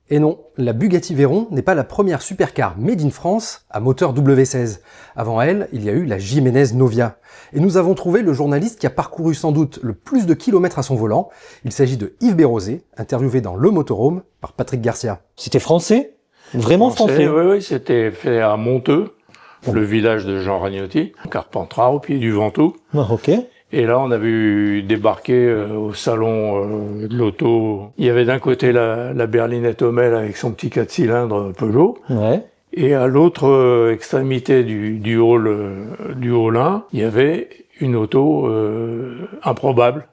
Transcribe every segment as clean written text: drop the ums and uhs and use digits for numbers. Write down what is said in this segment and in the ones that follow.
Et non, la Bugatti Veyron n'est pas la première supercar made in France à moteur W16. Avant elle, il y a eu la Jiménez Novia. Et nous avons trouvé le journaliste qui a parcouru sans doute le plus de kilomètres à son volant. Il s'agit de Yves Bérosé, interviewé dans Le Motorhome par Patrick Garcia. C'était français? Vraiment français? Oui, c'était fait à Monteux, le village de Jean Ragnotti, Carpentras, au pied du Ventoux. Ah, ok. Et là, on a vu débarquer au salon de l'auto. Il y avait d'un côté la berlinette Hommel avec son petit 4 cylindres Peugeot. Ouais. Et à l'autre extrémité du hall 1, il y avait une auto improbable,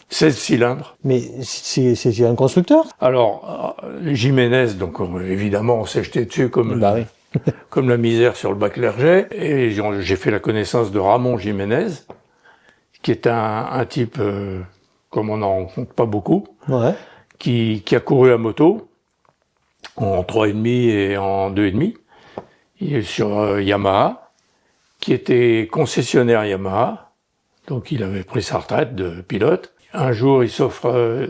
16 cylindres. Mais c'est un constructeur? Alors, Jiménez, donc évidemment, on s'est jeté dessus comme, Bah oui. comme la misère sur le bac Clerget. Et j'ai fait la connaissance de Ramon Jiménez, qui est un type, comme on n'en rencontre pas beaucoup, Ouais. qui a couru à moto en 3,5 et en 2,5. Il est sur Yamaha, qui était concessionnaire Yamaha, donc il avait pris sa retraite de pilote. Un jour, il s'offre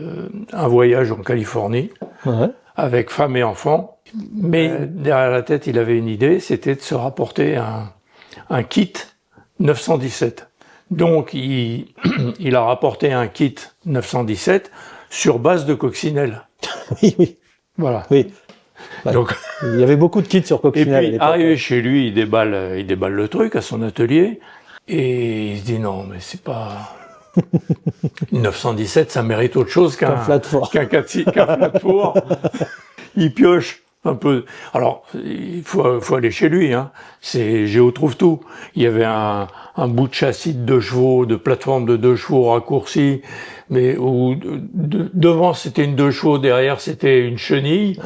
un voyage en Californie, Ouais. avec femme et enfants, mais derrière la tête, il avait une idée, c'était de se rapporter un kit 917. Donc, il a rapporté un kit 917 sur base de coccinelle. Oui. Voilà. Oui. Ouais. Donc, Il y avait beaucoup de kits sur et Coccinelle à puis, l'époque. arrivé chez lui, il déballe le truc à son atelier, et il se dit non, mais c'est pas... 917, ça mérite autre chose qu'un flat four. qu'un flat four. Il pioche un peu. Alors, il faut aller chez lui, hein. C'est Géo trouve tout. Il y avait un bout de châssis de 2 chevaux, de plateforme de 2 chevaux raccourci, mais où devant c'était une 2 chevaux, derrière c'était une chenille.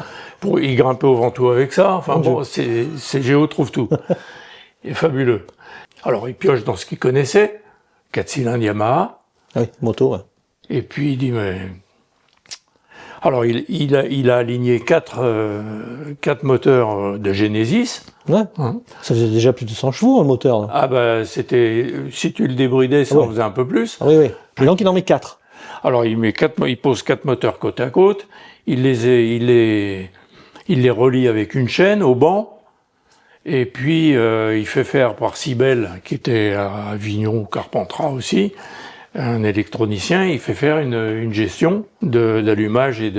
Il grimpait au Ventoux avec ça. Enfin bon, c'est Géo trouve tout. Et fabuleux. Alors, il pioche dans ce qu'il connaissait. 4 cylindres Yamaha. Oui, moto, ouais. Et puis il dit mais alors il a aligné 4 moteurs de Genesis. Ouais. Hein. Ça faisait déjà plus de 100 chevaux, un moteur. Là. Ah bah c'était si tu le débridais, ça en faisait un peu plus. Ah, oui. Et donc il en met 4. Alors il pose 4 moteurs côte à côte. Il les relie avec une chaîne au banc. Et puis il fait faire par Cybelle, qui était à Avignon, Carpentras aussi, un électronicien, il fait faire une gestion d'allumage et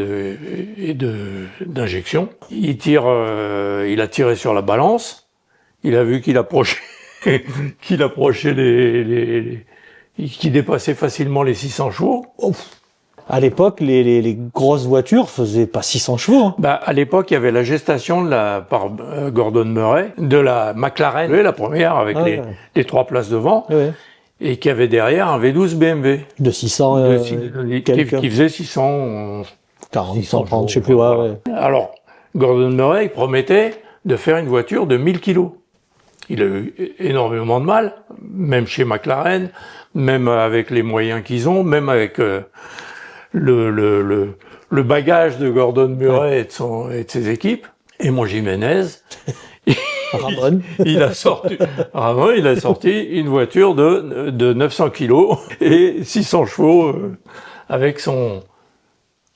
d'injection. Il a tiré sur la balance. Il a vu qu'il approchait, qu'il dépassait facilement les 600 chevaux. Ouf. À l'époque, les grosses voitures faisaient pas 600 chevaux. Hein. Bah, à l'époque, il y avait la gestation par Gordon Murray de la McLaren, la première avec les 3 places devant. Ouais. Et qui avait derrière un V12 BMW. De 600... qui faisait 600... 40, 130, je sais plus. Ouais. Alors, Gordon Murray promettait de faire une voiture de 1000 kilos. Il a eu énormément de mal, même chez McLaren, même avec les moyens qu'ils ont, même avec le bagage de Gordon Murray et de ses équipes. Et mon Jiménez... Ramon. il a sorti une voiture de 900 kilos et 600 chevaux avec son...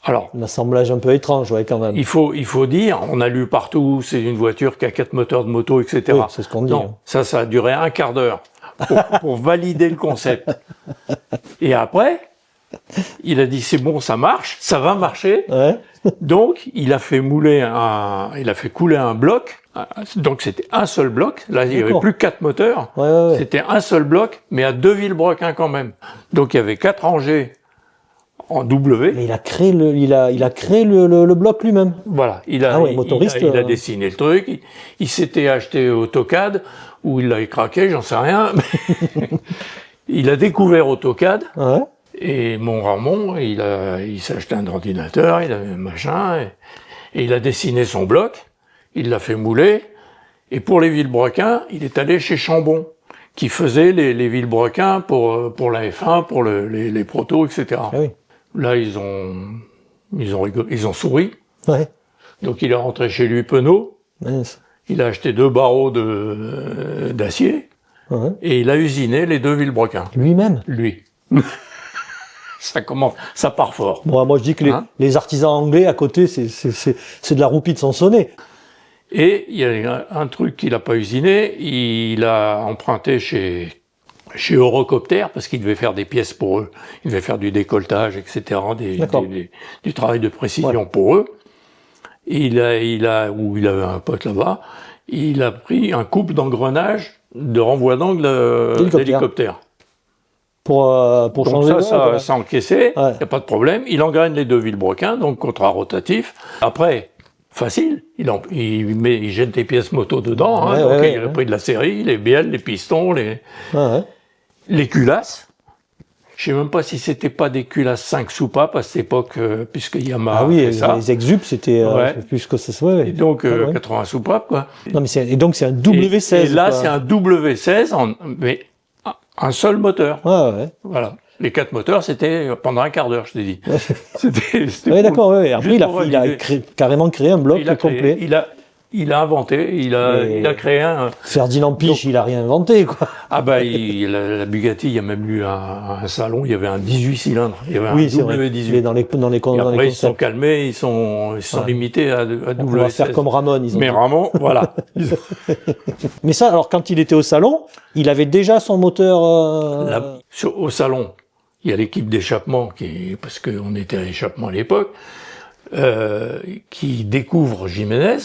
Alors, un assemblage un peu étrange, ouais, quand même. il faut dire, on a lu partout, c'est une voiture qui a 4 moteurs de moto, etc. Oui, c'est ce qu'on dit. Non, ça a duré un quart d'heure pour valider le concept. Et après, il a dit c'est bon, ça marche, ça va marcher. Ouais. Donc, il a fait couler un bloc. Donc, c'était un seul bloc. Là, il n'y avait plus que 4 moteurs. Ouais. C'était un seul bloc, mais à 2 Villebrequin quand même. Donc, il y avait 4 rangées en W. Mais il a créé le bloc lui-même. Voilà. Motoriste. Il a dessiné le truc. Il s'était acheté AutoCAD, ou il l'a craqué, j'en sais rien. Il a découvert AutoCAD. Ouais. Et mon Ramon, il s'est acheté un ordinateur, il avait un machin, et il a dessiné son bloc, il l'a fait mouler, et pour les Villebrequin, il est allé chez Chambon, qui faisait les Villebrequin pour la F1, pour les protos, etc. Ah oui. Là, ils ont souri. Ouais. Donc il est rentré chez lui penaud, Yes. il a acheté 2 barreaux d'acier, Ouais. et il a usiné les 2 Villebrequin. Lui-même. Lui. ça part fort. Moi je dis que les artisans anglais à côté, c'est de la roupie de Sansonnet. Et il y a un truc qu'il n'a pas usiné, il a emprunté chez Eurocopter, parce qu'il devait faire des pièces pour eux. Il devait faire du décolletage, etc., du travail de précision pour eux. Et il avait un pote là-bas, il a pris un couple d'engrenages de renvoi d'angle d'hélicoptère. Pour changer ça encaissait, il n'y a pas de problème. Il engraine les deux vilebrequins, donc contrat rotatif. Après, facile, il jette des pièces moto dedans, il a pris de la série, les bielles, les pistons, les culasses. Je sais même pas si c'était pas des culasses 5 soupapes à cette époque, puisque Yamaha fait ça. Les Exup, c'était plus que ça. Et donc 80 soupapes, quoi. Non, mais c'est un W16. Et là, c'est un W16, mais un seul moteur. Voilà. Les 4 moteurs, c'était pendant un quart d'heure, je t'ai dit. C'était oui, d'accord. Après, il a carrément créé un bloc complet. Il a inventé, il a créé un... Ferdinand Piche, il a rien inventé, quoi. Ah bah, la Bugatti, il y a même eu un salon, il y avait un 18 cylindres, il y avait un W18. Dans les et après, ils se sont calmés, ils sont limités à W16. On va faire comme Ramon, Mais Ramon, voilà. Mais ça, alors, quand il était au salon, il avait déjà son moteur... Au salon, il y a l'équipe d'échappement, parce qu'on était à l'échappement à l'époque, qui découvre Jiménez.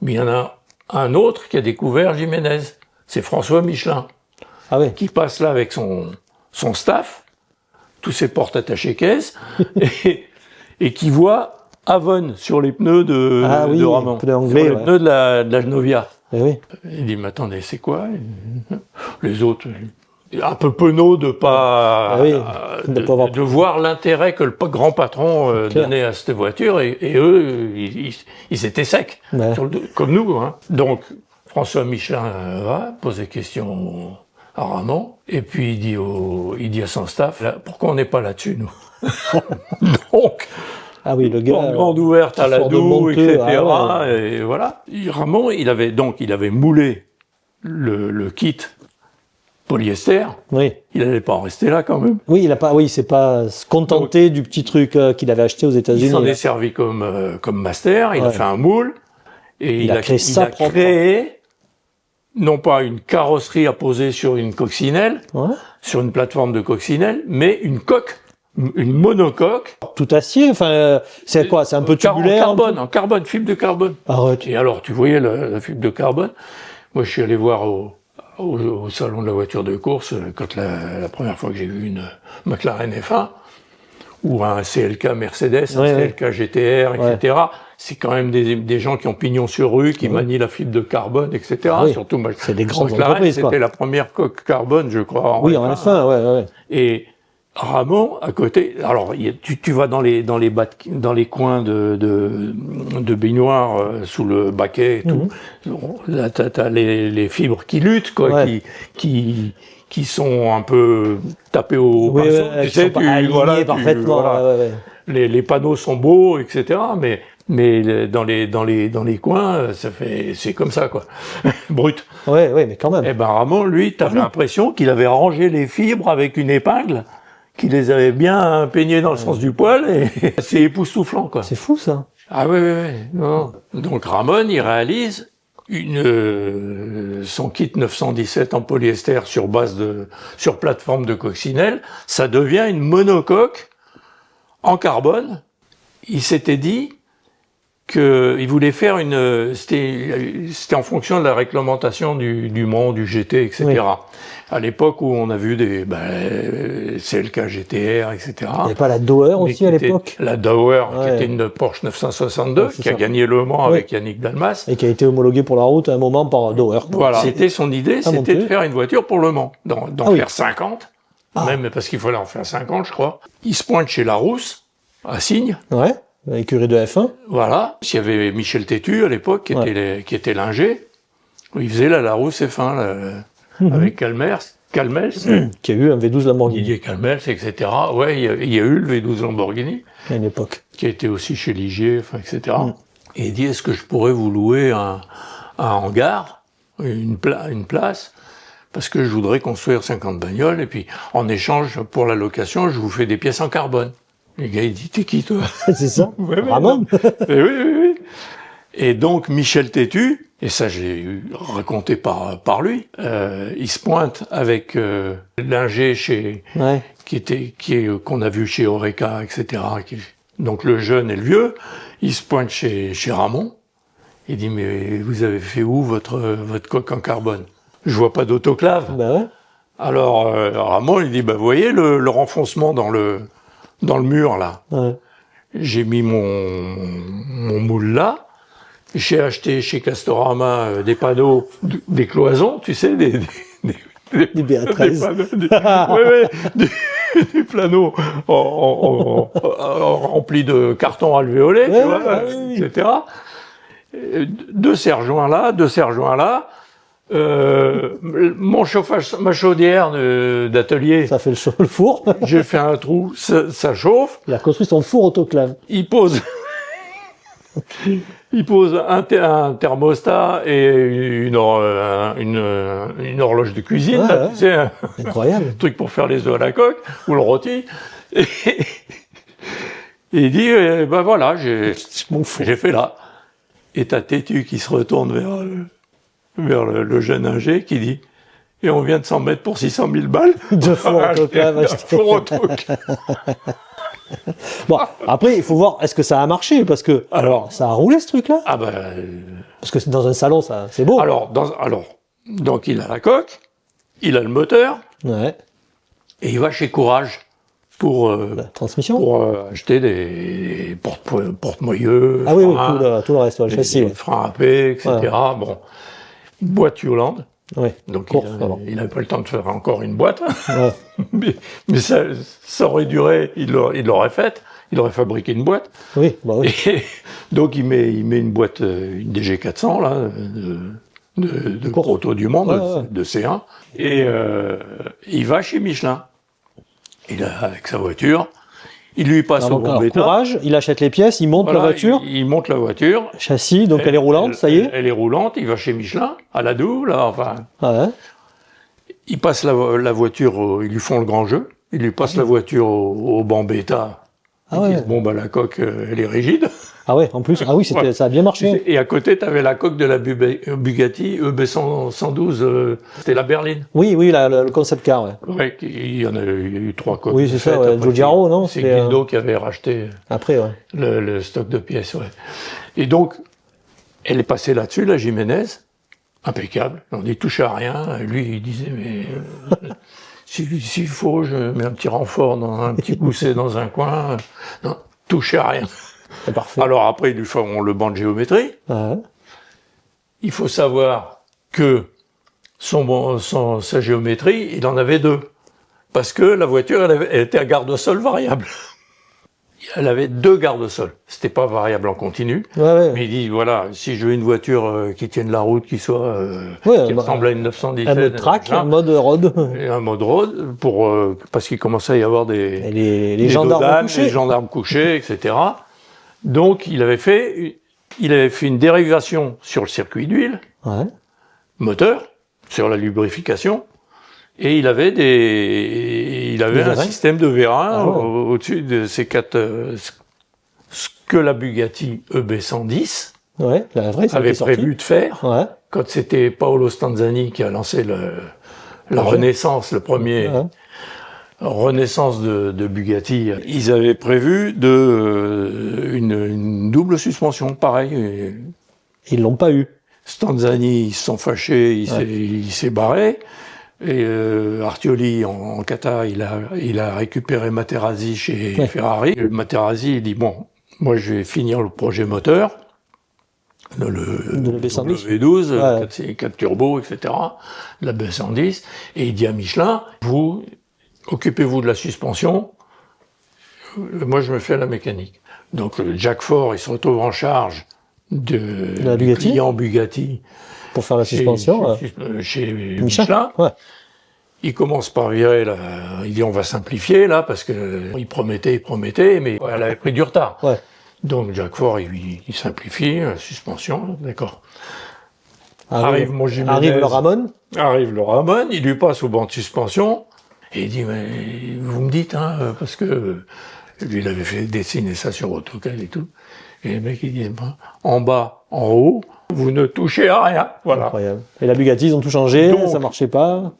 Mais il y en a un autre qui a découvert Jiménez. C'est François Michelin. Qui passe là avec son staff, tous ses portes attachées caisses, et qui voit Avon sur les pneus de Ramon. Anglais, sur les pneus de la Novia. Oui. Il dit, mais attendez, c'est quoi? Les autres, un peu penaud de de voir l'intérêt que le grand patron donnait à cette voiture, et eux, ils étaient secs, comme nous, hein. Donc, François Michelin va poser question à Ramon, et puis il dit à son staff, là, pourquoi on n'est pas là-dessus, nous? Donc, le gars, porte grande ouverte à la doue, etc. Et voilà. Ramon, il avait moulé le kit polyester. Il n'allait pas en rester là quand même. Il s'est pas contenté du petit truc qu'il avait acheté aux États-Unis. Il s'en est servi comme master. Il a fait un moule et il a créé non pas une carrosserie à poser sur une coccinelle, sur une plateforme de coccinelle, mais une coque. Une monocoque. Tout acier, c'est quoi? C'est un peu tubulaire? En carbone, fibre de carbone. Arrête. Et alors, tu voyais la fibre de carbone? Moi, je suis allé voir au salon de la voiture de course, quand la première fois que j'ai vu une McLaren F1, ou un CLK Mercedes, un CLK GTR, etc. C'est quand même des gens qui ont pignon sur rue, qui manient la fibre de carbone, etc. Surtout c'est des grandes McLaren, entreprises, c'était la première coque carbone, je crois. En F1, Et Ramon, à côté, alors tu vas dans les coins de baignoire sous le baquet et tout. Là, t'as les fibres qui luttent, quoi, qui sont un peu tapées au pinceau. Tu sais, parfaitement. Les panneaux sont beaux, etc. Mais dans les coins, c'est comme ça, quoi. Brut. Mais quand même. Et ben Ramon, lui, t'avais l'impression qu'il avait rangé les fibres avec une épingle, qui les avait bien peignées dans le sens du poil, et c'est époustouflant, quoi. C'est fou, ça. Ah oui. Non. Donc Ramon, il réalise son kit 917 en polyester sur plateforme de coccinelle. Ça devient une monocoque en carbone. Il s'était dit qu'il voulait faire c'était en fonction de la réglementation du Mans, du GT, etc. À l'époque où on a vu des CLK GTR, etc. Il n'y avait pas la Dauer aussi à l'époque? La Dauer, qui était une Porsche 962, qui a gagné Le Mans avec Yannick Dalmas. Et qui a été homologuée pour la route à un moment par Dauer. Voilà, c'était son idée, c'était de faire une voiture pour Le Mans, d'en faire 50, même parce qu'il fallait en faire 50, je crois. Il se pointe chez Larousse, à Signes. Écurie de F1. Voilà. Il y avait Michel Tétu à l'époque, qui était l'ingé. Il faisait la Larousse F1, avec Calmels. Qui a eu un V12 Lamborghini. Didier Calmels, etc. Il y a eu le V12 Lamborghini. À une époque. Qui a été aussi chez Ligier, etc. Et il dit, est-ce que je pourrais vous louer un hangar, une place, parce que je voudrais construire 50 bagnoles, et puis en échange, pour la location, je vous fais des pièces en carbone. Le gars, il dit, t'es qui, toi? C'est ça. Ouais, ouais, Ramon. oui, oui, oui. Et donc, Michel Tétu, et ça, j'ai raconté par lui, il se pointe avec l'ingé Ouais. qu'on a vu chez Oreca, etc. Donc, le jeune et le vieux, il se pointe chez Ramon. Il dit, mais vous avez fait où votre coque en carbone? Je vois pas d'autoclave. Bah ouais. Alors, Ramon, il dit, bah, vous voyez le renfoncement dans le mur, là? Ouais. J'ai mis mon moule là. J'ai acheté chez Castorama des panneaux, des cloisons, tu sais, des Béatrice. des panneaux remplis de cartons alvéolés, Ouais, tu vois, oui. etc. Deux serre-joints là. Mon chauffage, ma chaudière d'atelier, Ça fait le four. j'ai fait un trou, ça chauffe. Il a construit son four autoclave. Il pose un thermostat et une horloge de cuisine, Ouais, là, ouais. tu sais, un Incroyable. truc pour faire les œufs à la coque ou le rôti. Et il dit, ben voilà, j'ai fait là. Et t'as Tétu qui se retourne vers le jeune ingé qui dit, et on vient de s'en mettre pour 600 000 balles. De four autoclave Un acheté. four autoclave. Bon, après, il faut voir, est-ce que ça a marché? Parce que, Alors, ça a roulé ce truc-là? ah ben, Parce que dans un salon, ça, c'est beau. alors, donc il a la coque, il a le moteur, Ouais. et il va chez Courage pour La transmission. acheter des porte-moyeux, Ah oui, oui, freins, tout le reste, ouais, le châssis. des Ouais. freins à paix, etc. Bon, boîte Yolande. Ouais. Donc Course, alors. il n'avait pas le temps de faire encore une boîte, Ouais. mais ça aurait duré, il l'aurait faite, il aurait fabriqué une boîte. Oui, bah oui. Et donc il met une boîte, une DG400 là, de Course. proto du monde, Ouais. de C1, et il va chez Michelin. Il a avec sa voiture, il lui passe au bon état. Courage, il achète les pièces, il monte Voilà, la voiture, il monte la voiture. châssis, donc elle est roulante, ça y est. Elle est roulante, il va chez Michelin, à la Doue, là, enfin. Ouais. Il passe la voiture, ils lui font le grand jeu, il lui passe la voiture au banc bêta. Ah Ils ouais. disent, bon, bah, la coque, elle est rigide. Ah ouais, en plus, ah oui, Ouais. ça a bien marché. Et à côté, tu avais la coque de la Bugatti EB112, c'était la berline. Oui, oui, le concept car, ouais. Ouais, il y a eu 3 coques. Oui, c'est ça, faites. ouais, Après, Giugiaro, non? C'est C'était, Guildo qui avait racheté Après, ouais. le stock de pièces, ouais. Et donc, elle est passée là-dessus, la Jiménez, impeccable. On dit touche à rien. Et lui, il disait, mais s'il faut, je mets un petit renfort, un petit gousset dans un coin. Non, touche à rien. C'est parfait. Alors après, ils lui feront le banc de géométrie. Ouais. Il faut savoir que sa géométrie, il en avait 2. Parce que la voiture, elle était à garde-sol variable. Elle avait 2 garde-sol. C'était pas variable en continu. Ouais. Mais il dit, voilà, si je veux une voiture qui tienne la route, qui soit, Ouais, qui bah, ressemble à une 917. Un mode track, machin, un mode road. et un mode road, parce qu'il commençait à y avoir Et des les gendarmes dodanes, couchés. les gendarmes couchés, etc. Donc, il avait fait une dérivation sur le circuit d'huile, Ouais. moteur, sur la lubrification, et il avait Des un vérins. système de vérins Ah ouais. au-dessus de ces 4, ce que la Bugatti EB110 Ouais, la vraie, ça avait était sorti. prévu de faire, Ouais. quand c'était Paolo Stanzani qui a lancé la Renaissance, le premier Ouais. Renaissance de Bugatti. Ils avaient prévu une double suspension, pareil. Ils l'ont pas eu. Stanzani, ils se sont fâchés, il s'est barré. Et Artioli, en Qatar, il a récupéré Materazzi chez Ferrari. Et Materazzi, il dit, bon, moi je vais finir le projet moteur, le B110. W12, 4 turbos, etc., la B110, et il dit à Michelin, vous, occupez-vous de la suspension, moi je me fais la mécanique. Donc Jack Ford, il se retrouve en charge du Bugatti. client Bugatti Pour faire la suspension. chez Michelin. Ouais. Il commence par virer, il dit on va simplifier là, parce que il promettait, mais elle avait pris du retard. Ouais. Donc Jack Ford, il simplifie, la suspension, d'accord. Arrive mon Jiménez. Arrive le Ramon. Arrive le Ramon, il lui passe au banc de suspension, et il dit, mais vous me dites, hein, parce que lui, il avait fait dessiner ça sur AutoCAD et tout. Et le mec, il dit, en bas, en haut, vous ne touchez à rien. Voilà. Incroyable. Et la Bugatti, ils ont tout changé, Donc, ça marchait pas.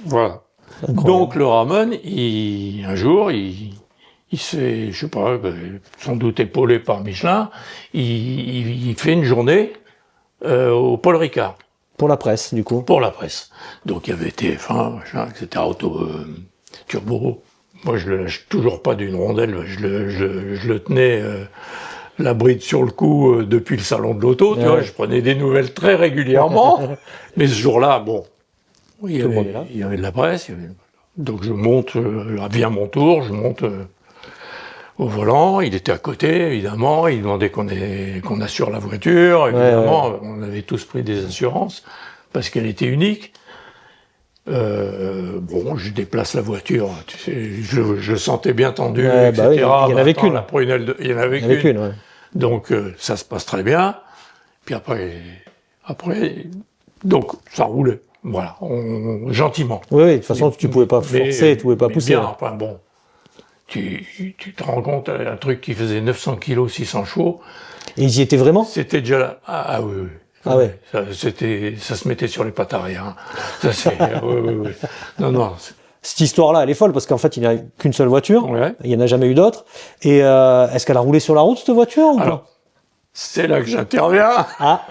Voilà. Incroyable. Donc le Ramon, un jour, il se fait, je sais pas, sans doute épaulé par Michelin, il fait une journée au Paul Ricard. Pour la presse, du coup. Pour la presse. Donc il y avait TF1, machin, etc. Turbo. Moi je le lâche toujours pas d'une rondelle, je le tenais la bride sur le cou depuis le salon de l'auto, tu vois, je prenais des nouvelles très régulièrement. Mais ce jour-là, bon, il y avait de la presse, donc je monte, vient mon tour, je monte au volant, il était à côté, évidemment, il demandait qu'on assure la voiture, évidemment, on avait tous pris des assurances, parce qu'elle était unique. Bon, je déplace la voiture, tu sais, je le sentais bien tendu, etc. Bah oui, il y en avait qu'une. Il y en avait qu'une. Ouais. Donc, ça se passe très bien. Puis après, donc, ça roulait. Voilà, gentiment. Oui, de toute façon, tu pouvais pas forcer, tu pouvais pas pousser. Bien, enfin, bon. Tu te rends compte, un truc qui faisait 900 kg, 600 chevaux. Et ils y étaient vraiment? C'était déjà là. Ah oui, oui. Ah ouais. Ça se mettait sur les pattes arrière. Hein. Ça c'est. Oui. Non. Cette histoire-là, elle est folle parce qu'en fait, il n'y a qu'une seule voiture. Ouais. Il n'y en a jamais eu d'autres. Et est-ce qu'elle a roulé sur la route cette voiture ou Alors, c'est là que j'interviens. Ah.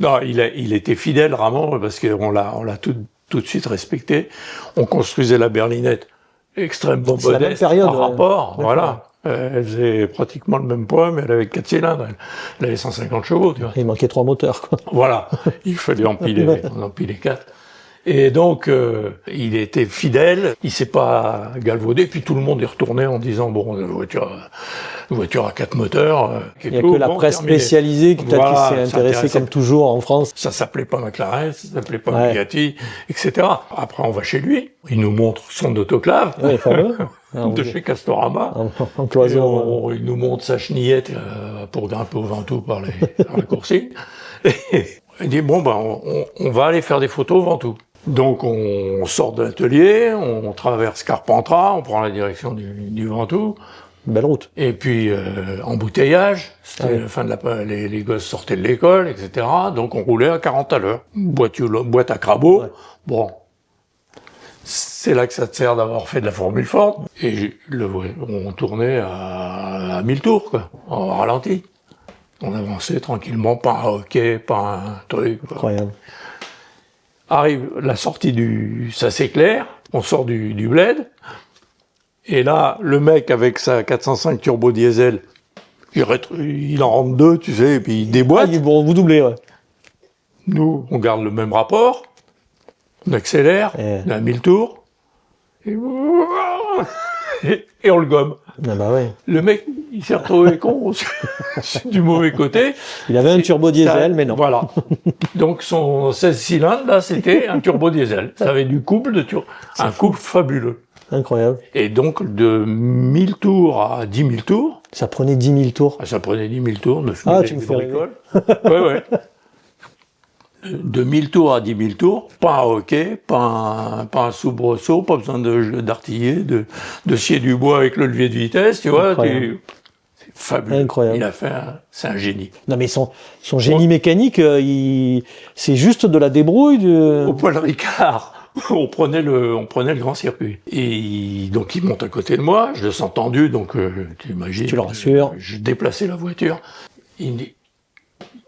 Non, il était fidèle, Ramon, parce qu'on l'a tout de suite respecté. On construisait la berlinette extrêmement modeste la même période, par rapport. Voilà. Elle faisait pratiquement le même poids, mais elle avait 4 cylindres. Elle avait 150 chevaux, tu vois. Il manquait 3 moteurs, quoi. Voilà. Il fallait empiler 4. Et donc, il était fidèle, il s'est pas galvaudé, puis tout le monde est retourné en disant, bon, une voiture à 4 moteurs. Il n'y a que la presse spécialisée qui peut-être qui s'est intéressée comme toujours en France. Ça s'appelait pas McLaren, ça s'appelait pas Bugatti, etc. Après, on va chez lui, il nous montre son autoclave. Oui, fameux. De chez Castorama. En cloison. Il nous montre sa chenillette pour grimper au Ventoux par la coursive. Et il dit, bon, on va aller faire des photos au Ventoux. Donc on sort de l'atelier, on traverse Carpentras, on prend la direction du Ventoux. Belle route. Et puis embouteillage, c'était la fin de les gosses sortaient de l'école, etc. Donc on roulait à 40 à l'heure. Boîte à crabot. Ouais. Bon, c'est là que ça te sert d'avoir fait de la Formule Ford. Et on tournait à 1000 tours, quoi, en ralenti. On avançait tranquillement, pas un hockey, pas un truc. Incroyable. Arrive la sortie ça s'éclaire, on sort du bled, et là, le mec avec sa 405 turbo diesel, il en rentre 2, tu sais, et puis il déboîte. Vous doublez, ouais. Nous, on garde le même rapport, on accélère, on a 1000 tours, et on le gomme. Ah bah ouais. Le mec, il s'est retrouvé con du mauvais côté. Il avait un turbo diesel, mais non. Voilà. Donc son 16 cylindres, là, c'était un turbo diesel. Ça avait du couple un couple fabuleux. Incroyable. Et donc, de 1000 tours à 10 000 tours. Ça prenait 10 000 tours. Ça prenait 10 000 tours, 9 000 tu me fais rêver. Ouais. De 1000 tours à 10 000 tours, pas un hockey, pas un soubresaut, pas besoin d'artiller, de scier du bois avec le levier de vitesse, tu vois. C'est fabuleux. Incroyable. Il a fait c'est un génie. Non mais son génie mécanique, c'est juste de la débrouille. Au Paul Ricard, on prenait le grand circuit. Et donc il monte à côté de moi, je le sens tendu, donc tu imagines. Tu le rassures. Je déplaçais la voiture. Il me dit,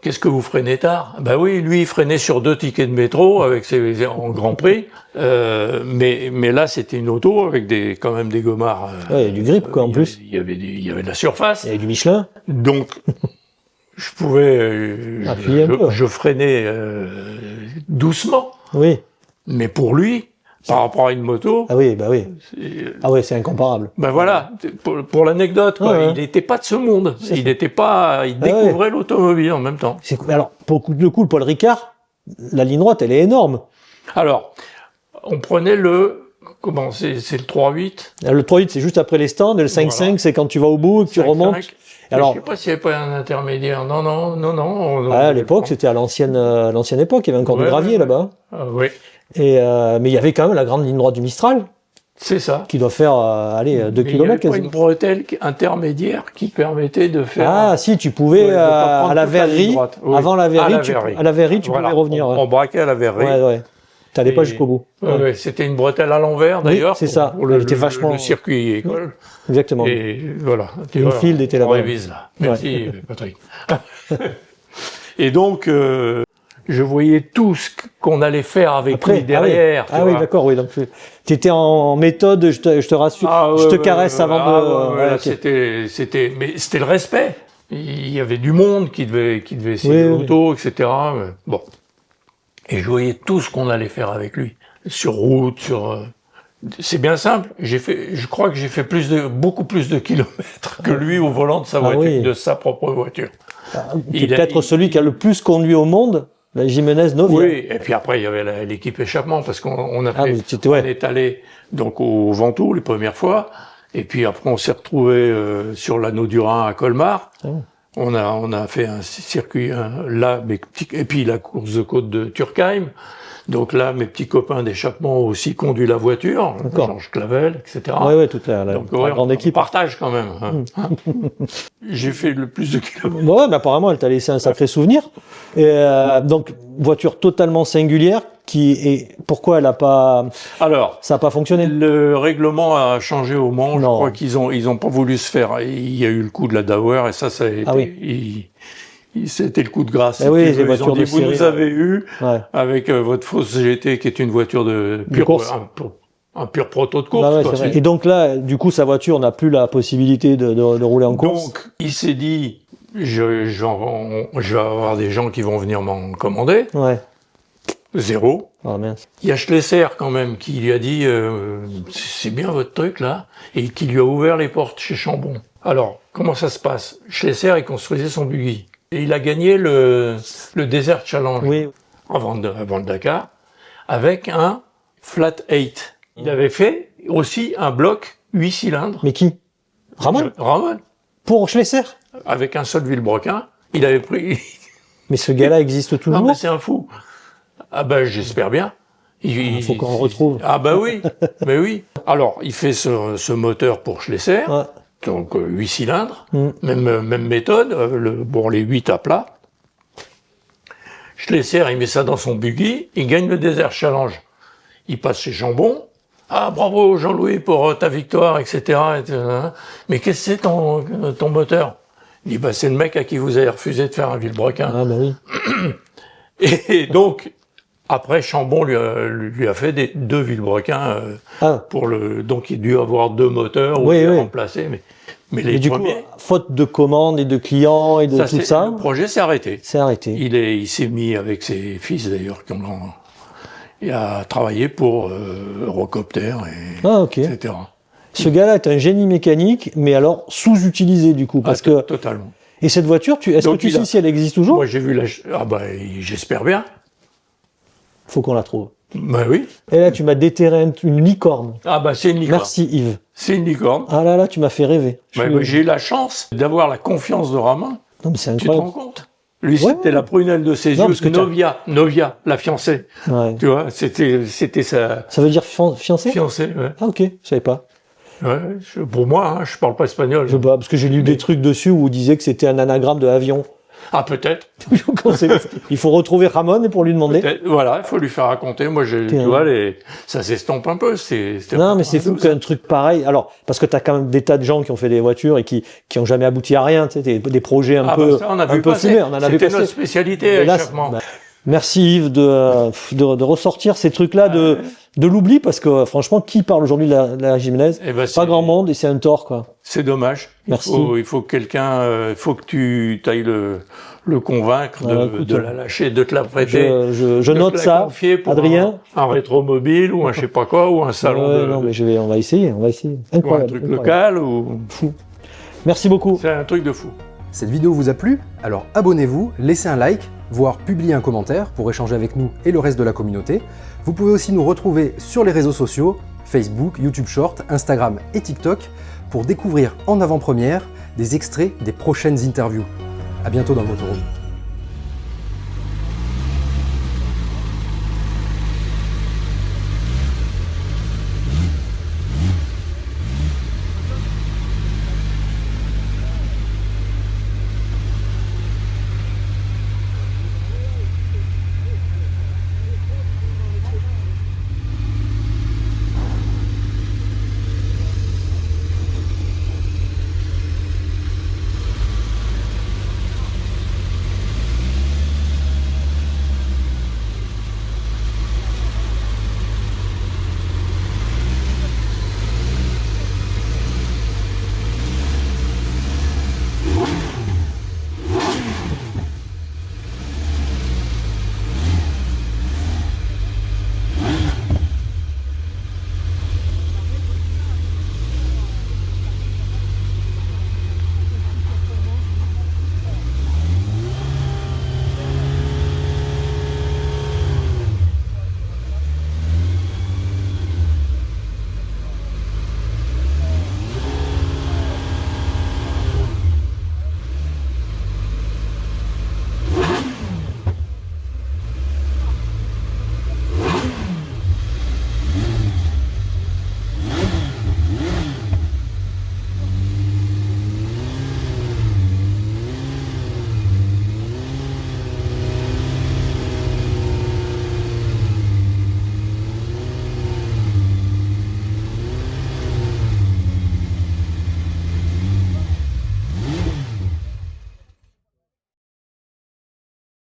qu'est-ce que vous freinez tard? Ben oui, lui, il freinait sur 2 tickets de métro avec en Grand Prix. Mais là, c'était une auto avec quand même des gommards. Ouais, il y a du grip, quoi, en plus. Il y avait de la surface. Il y avait du Michelin. Donc, je pouvais, je freinais doucement. Oui. Mais pour lui, par rapport à une moto. Ah oui, bah oui. C'est incomparable. Ben voilà, pour l'anecdote, quoi. Ouais. Il n'était pas de ce monde. Il découvrait l'automobile en même temps. Alors, pour le coup, le Paul Ricard, la ligne droite, elle est énorme. Alors, on prenait c'est le 3.8. Le 3.8, c'est juste après les stands, et le 5.5, c'est quand tu vas au bout et que tu remontes. Alors, je sais pas s'il n'y avait pas un intermédiaire. Non. à l'époque, c'était à l'ancienne époque, il y avait encore du gravier là-bas. Oui, Mais il y avait quand même la grande ligne droite du Mistral, c'est ça. qui doit faire 2 Mais il n'y avait kilomètres pas quasiment. une bretelle intermédiaire qui permettait de faire... Ah, si, tu pouvais, Ouais, de pas prendre à la toute la ligne verrerie, droite. Oui. avant la À verrerie, la tu verrerie. pouvais Voilà. revenir. On braquait à la verrerie. Ouais. T'allais pas Et- jusqu'au bout. Ouais, c'était une bretelle à l'envers Oui, d'ailleurs. c'est ça. Pour Elle était vachement- le circuit école. Exactement. Et voilà. Tu Une vois, field était on là-bas. révise là. Merci Patrick. Et donc, je voyais tout ce qu'on allait faire avec lui derrière. Ah oui, d'accord, oui. Donc, tu étais en méthode, je te rassure. Je te caresse avant de. Ouais, ok. c'était le respect. Il y avait du monde qui devait essayer Oui. l'auto, etc. Mais bon. Et je voyais tout ce qu'on allait faire avec lui. Sur route, c'est bien simple. Je crois que j'ai fait beaucoup plus de kilomètres que lui au volant de sa voiture, oui. de sa propre voiture. Tu es peut-être celui qui a le plus conduit au monde, la Jiménez Novia. Oui, et puis après, il y avait l'équipe échappement, parce qu'on a fait, mais on est allé donc au Ventoux les premières fois, et puis après, on s'est retrouvé sur l'anneau du Rhin à Colmar. Ah. On a fait un circuit, et puis la course de côte de Turckheim. Donc là, mes petits copains d'échappement ont aussi conduit la voiture, D'accord. Georges Clavel, etc. Ouais, toute la Donc, grande on équipe. partage quand même. Hein. J'ai fait le plus de kilomètres. Bon, ouais, mais apparemment, elle t'a laissé un sacré souvenir. Et, donc, voiture totalement singulière, pourquoi ça Alors, n'a pas fonctionné? le règlement a changé au Mans. Je Non. crois qu'ils ont pas voulu se faire. Il y a eu le coup de la Dauer et ça a été. Ah oui. C'était le coup de grâce. Eh oui, Ils les ont voitures dit, de vous série, nous avez eu Ouais. avec votre fausse GT qui est une voiture de course. un pur proto de course. Bah ouais, quoi. c'est vrai. Et donc là, du coup, sa voiture n'a plus la possibilité de rouler en course. Donc, il s'est dit, je vais avoir des gens qui vont venir m'en commander. Ouais. Zéro. Ah mince. Il y a Schlesser quand même qui lui a dit c'est bien votre truc là et qui lui a ouvert les portes chez Chambon. Alors comment ça se passe? Schlesser il construisait son buggy et il a gagné le Desert Challenge Oui. avant le Dakar avec un Flat 8. Il avait fait aussi un bloc 8 cylindres. Mais qui? Ramon? Ramon Pour Schlesser? avec un seul Villebrequin. Il avait pris. Mais ce gars-là existe Non toujours? mais c'est un fou. Ah ben j'espère bien. Il faut qu'on retrouve. Ah bah oui, mais oui. Alors, il fait ce moteur pour Schlesser, Ouais. donc 8 cylindres, Mm. même méthode, les 8 à plat. Schlesser, il met ça dans son buggy, il gagne le Desert Challenge. Il passe chez Jambon. Ah bravo Jean-Louis pour ta victoire, etc. Mais qu'est-ce que c'est ton moteur? Il dit, bah c'est le mec à qui vous avez refusé de faire un Villebrequin. Ah bah oui. Et donc, après, Chambon lui a fait 2 Villebrequins donc il a dû avoir 2 moteurs ou remplacés, mais les Et du premiers. coup, faute de commandes et de clients et de tout ça, le projet s'est arrêté. c'est arrêté. Il s'est mis avec ses fils d'ailleurs il a travaillé pour Eurocopter etc. Ce gars-là est un génie mécanique, mais alors sous-utilisé du coup, parce que. Totalement. Et cette voiture, est-ce que tu sais si elle existe toujours? Moi j'ai vu j'espère bien. Faut qu'on la trouve. Bah oui. Et là, tu m'as déterré une licorne. Ah bah c'est une licorne. Merci Yves. C'est une licorne. Ah là, tu m'as fait rêver. J'ai eu la chance d'avoir la confiance de Ramin. Non, mais c'est Tu te incroyable. rends compte? Lui, c'était la prunelle de ses Non, yeux. parce que Novia, la fiancée. Ouais. Tu vois, c'était sa Ça veut dire fiancé? fiancée. Ouais. Ah ok, je savais pas. Ouais, pour moi, je parle pas espagnol. Parce que j'ai lu des trucs dessus où on disait que c'était un anagramme de avion. Ah, peut-être. Il faut retrouver Ramon et pour lui demander. Voilà, il faut lui faire raconter. Moi, tu vois, ça s'estompe un peu. Non, mais c'est fou qu'un truc pareil. Alors, parce que t'as quand même des tas de gens qui ont fait des voitures et qui ont jamais abouti à rien. Tu sais, des projets un peu fumés. On en a vu C'était passer. notre spécialité, Et là, échappement. merci Yves de ressortir ces trucs-là de l'oubli, parce que franchement, qui parle aujourd'hui de la Jiménez? Pas grand monde, et c'est un tort, quoi. C'est dommage. Merci. Il faut que quelqu'un, il faut que tu ailles le convaincre de la lâcher, de te la prêter. Je note ça, Adrien. Un rétromobile ou un je sais pas quoi, ou un salon non, mais on va essayer. ou un Incroyable. truc local ou. Fou. Merci beaucoup. C'est un truc de fou. Cette vidéo vous a plu? Alors abonnez-vous, laissez un like, voire publiez un commentaire pour échanger avec nous et le reste de la communauté. Vous pouvez aussi nous retrouver sur les réseaux sociaux, Facebook, YouTube Short, Instagram et TikTok, pour découvrir en avant-première des extraits des prochaines interviews. À bientôt dans le Motorhome.